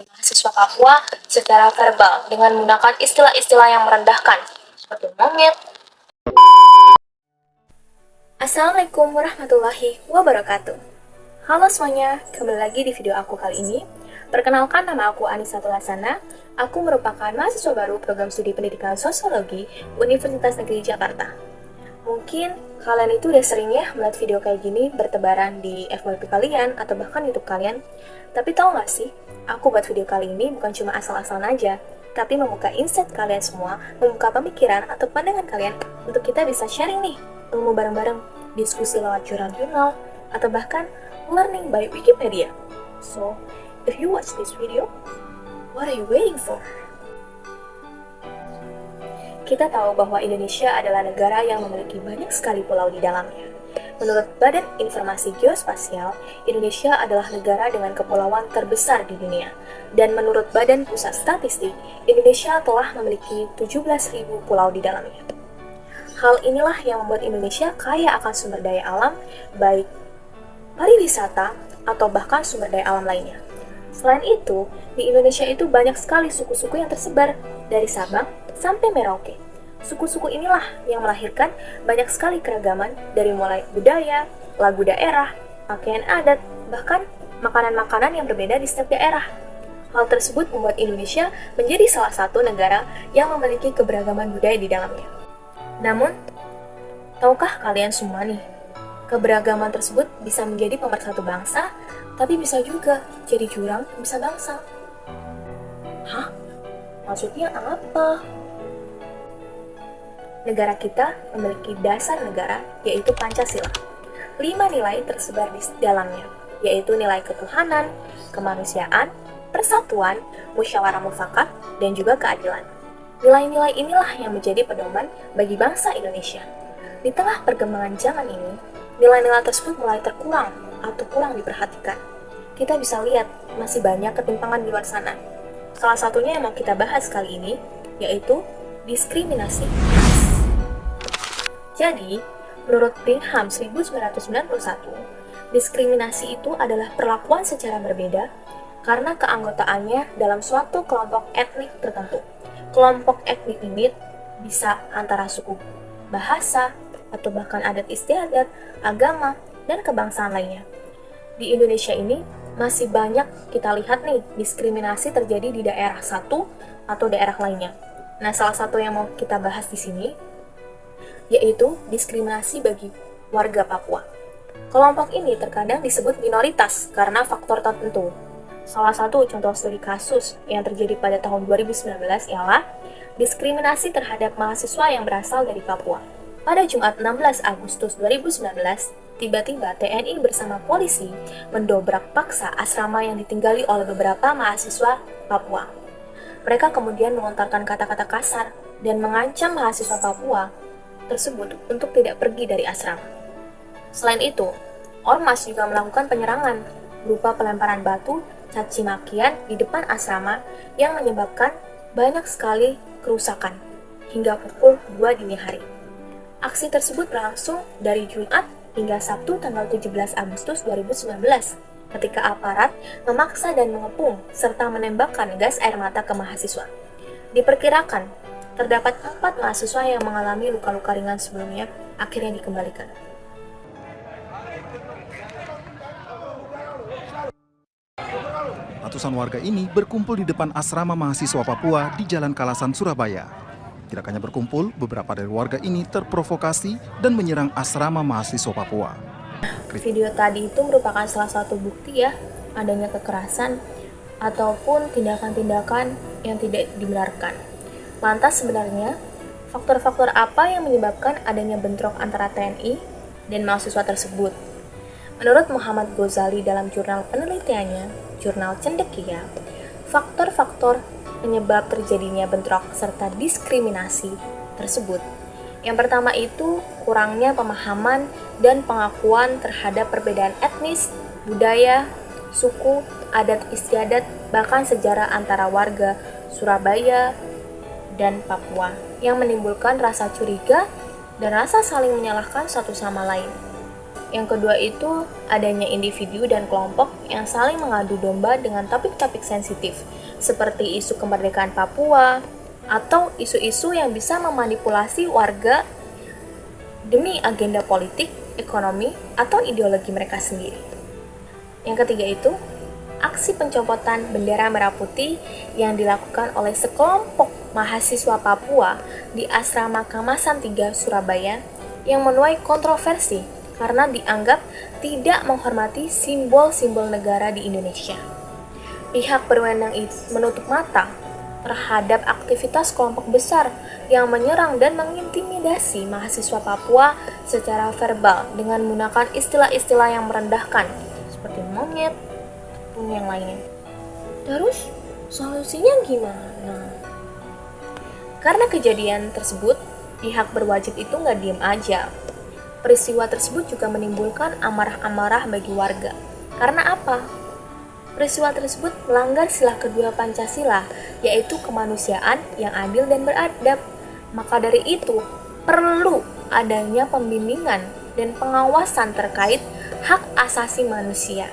mahasiswa Papua secara verbal dengan menggunakan istilah-istilah yang merendahkan, seperti monyet. Assalamualaikum warahmatullahi wabarakatuh. Halo semuanya, kembali lagi di video aku kali ini. Perkenalkan, nama aku Anissa Tulasana. Aku merupakan mahasiswa baru program studi pendidikan sosiologi Universitas Negeri Jakarta. Mungkin kalian itu udah sering ya melihat video kayak gini bertebaran di FYP kalian atau bahkan YouTube kalian. Tapi tahu nggak sih, aku buat video kali ini bukan cuma asal-asalan aja, tapi membuka insight kalian semua, membuka pemikiran atau pandangan kalian untuk kita bisa sharing nih, ilmu bareng-bareng, diskusi lewat jurnal-jurnal, atau bahkan learning by Wikipedia. So, if you watch this video, what are you waiting for? Kita tahu bahwa Indonesia adalah negara yang memiliki banyak sekali pulau di dalamnya. Menurut Badan Informasi Geospasial, Indonesia adalah negara dengan kepulauan terbesar di dunia. Dan menurut Badan Pusat Statistik, Indonesia telah memiliki 17.000 pulau di dalamnya. Hal inilah yang membuat Indonesia kaya akan sumber daya alam, baik pariwisata atau bahkan sumber daya alam lainnya. Selain itu, di Indonesia itu banyak sekali suku-suku yang tersebar dari Sabang sampai Merauke. Suku-suku inilah yang melahirkan banyak sekali keragaman dari mulai budaya, lagu daerah, pakaian adat, bahkan makanan-makanan yang berbeda di setiap daerah. Hal tersebut membuat Indonesia menjadi salah satu negara yang memiliki keberagaman budaya di dalamnya. Namun, tahukah kalian semua nih, keberagaman tersebut bisa menjadi pemersatu bangsa, tapi bisa juga jadi jurang bisa bangsa. Hah? Maksudnya apa? Negara kita memiliki dasar negara, yaitu Pancasila. 5 nilai tersebar di dalamnya, yaitu nilai ketuhanan, kemanusiaan, persatuan, musyawarah mufakat, dan juga keadilan. Nilai-nilai inilah yang menjadi pedoman bagi bangsa Indonesia. Di tengah perkembangan zaman ini, nilai-nilai tersebut mulai terkurang atau kurang diperhatikan. Kita bisa lihat masih banyak ketimpangan di luar sana. Salah satunya yang mau kita bahas kali ini, yaitu diskriminasi. Jadi, menurut Bingham 1991, diskriminasi itu adalah perlakuan secara berbeda karena keanggotaannya dalam suatu kelompok etnik tertentu. Kelompok etnik ini bisa antara suku, bahasa, atau bahkan adat istiadat, agama, dan kebangsaan lainnya. Di Indonesia ini masih banyak kita lihat nih diskriminasi terjadi di daerah satu atau daerah lainnya. Nah, salah satu yang mau kita bahas di sini yaitu diskriminasi bagi warga Papua. Kelompok ini terkadang disebut minoritas karena faktor tertentu. Salah satu contoh studi kasus yang terjadi pada tahun 2019 ialah diskriminasi terhadap mahasiswa yang berasal dari Papua. Pada Jumat 16 Agustus 2019, tiba-tiba TNI bersama polisi mendobrak paksa asrama yang ditinggali oleh beberapa mahasiswa Papua. Mereka kemudian melontarkan kata-kata kasar dan mengancam mahasiswa Papua tersebut untuk tidak pergi dari asrama. Selain itu, Ormas juga melakukan penyerangan berupa pelemparan batu, caci makian di depan asrama yang menyebabkan banyak sekali kerusakan hingga pukul 2 dini hari. Aksi tersebut berlangsung dari Jumat hingga Sabtu tanggal 17 Agustus 2019 ketika aparat memaksa dan mengepung serta menembakkan gas air mata ke mahasiswa. Diperkirakan terdapat 4 mahasiswa yang mengalami luka-luka ringan sebelumnya akhirnya dikembalikan. Ratusan warga ini berkumpul di depan asrama mahasiswa Papua di Jalan Kalasan, Surabaya. Tidak hanya berkumpul, beberapa dari warga ini terprovokasi dan menyerang asrama mahasiswa Papua. Video tadi itu merupakan salah satu bukti ya adanya kekerasan ataupun tindakan-tindakan yang tidak dibenarkan. Lantas sebenarnya, faktor-faktor apa yang menyebabkan adanya bentrok antara TNI dan mahasiswa tersebut? Menurut Muhammad Ghazali dalam jurnal penelitiannya, Jurnal Cendekia, faktor-faktor penyebab terjadinya bentrok serta diskriminasi tersebut. Yang pertama itu kurangnya pemahaman dan pengakuan terhadap perbedaan etnis, budaya, suku, adat istiadat, bahkan sejarah antara warga Surabaya dan Papua yang menimbulkan rasa curiga dan rasa saling menyalahkan satu sama lain. Yang kedua itu adanya individu dan kelompok yang saling mengadu domba dengan topik-topik sensitif, seperti isu kemerdekaan Papua, atau isu-isu yang bisa memanipulasi warga demi agenda politik, ekonomi, atau ideologi mereka sendiri. Yang ketiga itu, aksi pencopotan bendera merah putih yang dilakukan oleh sekelompok mahasiswa Papua di Asrama Kamasan 3 Surabaya yang menuai kontroversi karena dianggap tidak menghormati simbol-simbol negara di Indonesia. Pihak berwenang menutup mata terhadap aktivitas kelompok besar yang menyerang dan mengintimidasi mahasiswa Papua secara verbal dengan menggunakan istilah-istilah yang merendahkan seperti monyet dan yang lainnya. Terus solusinya gimana? Karena kejadian tersebut, pihak berwajib itu nggak diem aja. Peristiwa tersebut juga menimbulkan amarah-amarah bagi warga. Karena apa? Peristiwa tersebut melanggar sila kedua Pancasila, yaitu kemanusiaan yang adil dan beradab. Maka dari itu, perlu adanya pembimbingan dan pengawasan terkait hak asasi manusia.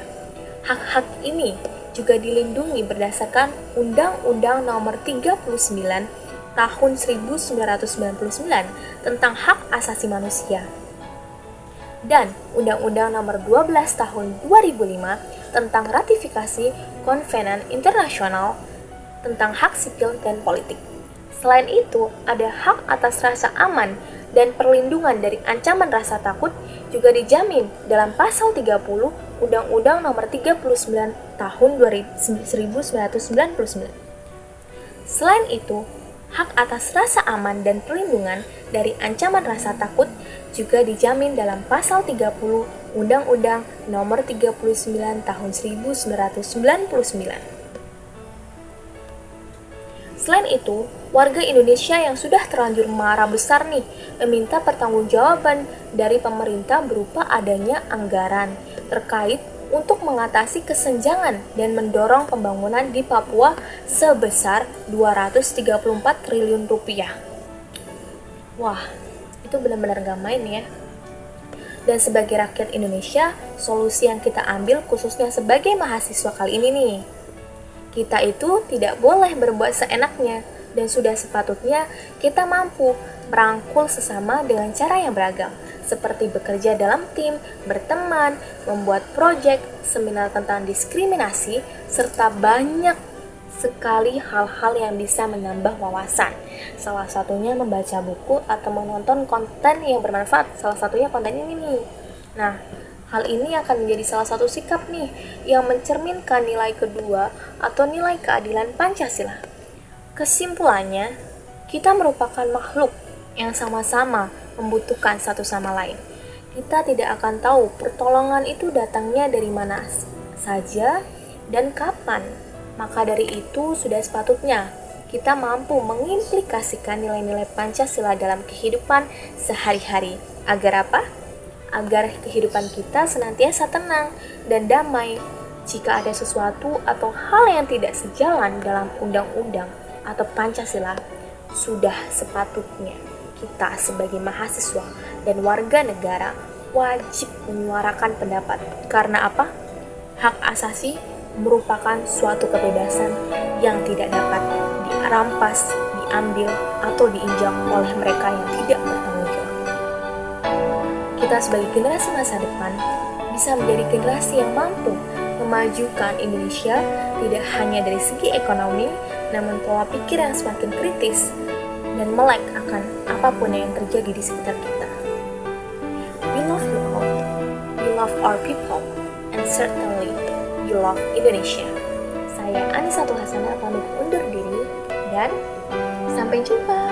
Hak-hak ini juga dilindungi berdasarkan Undang-Undang Nomor 39 Tahun 1999 tentang Hak Asasi Manusia dan Undang-Undang Nomor 12 Tahun 2005 tentang ratifikasi Konvenan Internasional tentang Hak Sipil dan Politik. Selain itu, ada hak atas rasa aman dan perlindungan dari ancaman rasa takut juga dijamin dalam pasal 30 Undang-Undang Nomor 39 Tahun 1999. Selain itu, hak atas rasa aman dan perlindungan dari ancaman rasa takut juga dijamin dalam pasal 30 Undang-Undang Nomor 39 Tahun 1999. Selain itu, warga Indonesia yang sudah terlanjur marah besar nih meminta pertanggungjawaban dari pemerintah berupa adanya anggaran terkait untuk mengatasi kesenjangan dan mendorong pembangunan di Papua sebesar 234 triliun rupiah. Wah, itu benar-benar gak main ya. Dan sebagai rakyat Indonesia, solusi yang kita ambil khususnya sebagai mahasiswa kali ini nih, kita itu tidak boleh berbuat seenaknya dan sudah sepatutnya kita mampu merangkul sesama dengan cara yang beragam, seperti bekerja dalam tim, berteman, membuat proyek, seminar tentang diskriminasi, serta banyak sekali hal-hal yang bisa menambah wawasan. Salah satunya membaca buku atau menonton konten yang bermanfaat. Salah satunya konten ini nih. Nah, hal ini akan menjadi salah satu sikap nih yang mencerminkan nilai kedua atau nilai keadilan Pancasila. Kesimpulannya, kita merupakan makhluk yang sama-sama membutuhkan satu sama lain. Kita tidak akan tahu pertolongan itu datangnya dari mana saja dan kapan. Maka dari itu sudah sepatutnya kita mampu mengimplikasikan nilai-nilai Pancasila dalam kehidupan sehari-hari. Agar apa? Agar kehidupan kita senantiasa tenang dan damai. Jika ada sesuatu atau hal yang tidak sejalan dalam undang-undang atau Pancasila, sudah sepatutnya kita sebagai mahasiswa dan warga negara wajib menyuarakan pendapat. Karena apa? Hak asasi merupakan suatu kebebasan yang tidak dapat dirampas, diambil, atau diinjak oleh mereka yang tidak bertanggung jawab. Kita sebagai generasi masa depan bisa menjadi generasi yang mampu memajukan Indonesia tidak hanya dari segi ekonomi, namun pola pikir yang semakin kritis dan melek akan apapun yang terjadi di sekitar kita. We love you all, we love our people, and certainly we love Indonesia. Saya Anisatul Hasanah pamit undur diri dan sampai jumpa.